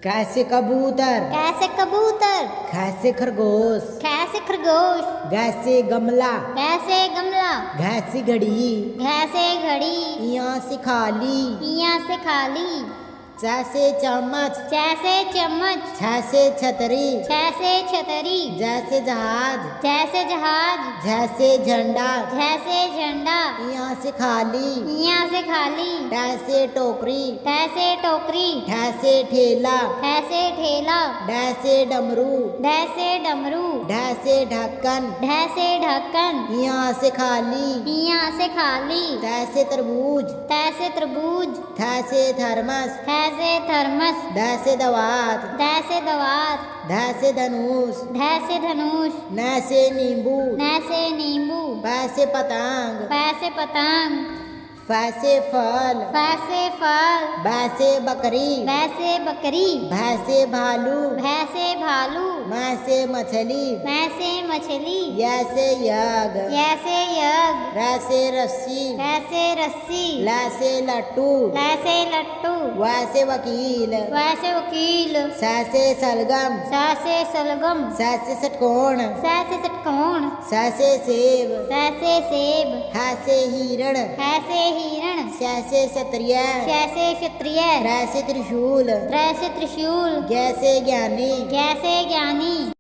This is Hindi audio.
कैसे कबूतर, कैसे कबूतर, कैसे खरगोश, कैसे खरगोश, कैसे गमला, कैसे गमला, कैसे घड़ी, कैसे घड़ी, यहाँ से खाली, यहाँ से खाली, जैसे चम्मच, जैसे चम्मच, जैसे छतरी, जैसे छतरी, जैसे जहाज, जैसे जहाज, जैसे झंडा, जैसे झंडा, यहाँ से खाली, यहाँ से खाली, जैसे टोकरी, जैसे टोकरी, जैसे ठेला, जैसे ठेला, जैसे डमरू, जैसे डमरू, जैसे ढक्कन, जैसे ढक्कन, यहाँ से खाली, यहाँ से खाली, जैसे तरबूज, जैसे तरबूज, जैसे थर्मस, जैसे थर्मस, जैसे दवात, जैसे दवात, जैसे धनुष, जैसे धनुष, नैसे नींबू, जैसे नींबू, वैसे पतंग, वैसे पतंग, वैसे फल, वैसे फल, वैसे बकरी, वैसे बकरी, भैंसे भालू, वैसे भालू, वैसे मछली, वैसे मछली, जैसे यज्ञ, जैसे यज्ञ, वैसे रस्सी, वैसे रस्सी, लैसे लट्टू, वैसे लट्टू, वैसे वकील, वैसे वकील, सैसे सलगम, जैसे सलगम, सैसे षटकोण, जैसे षटकोण, सैसे सेब, जैसे सेब, हैसे हिरण, ऐसे हिरण, सैसे क्षत्रिय, जैसे क्षत्रिय, रैसे त्रिशूल, जैसे त्रिशूल, जैसे ज्ञानी, जैसे ज्ञानी,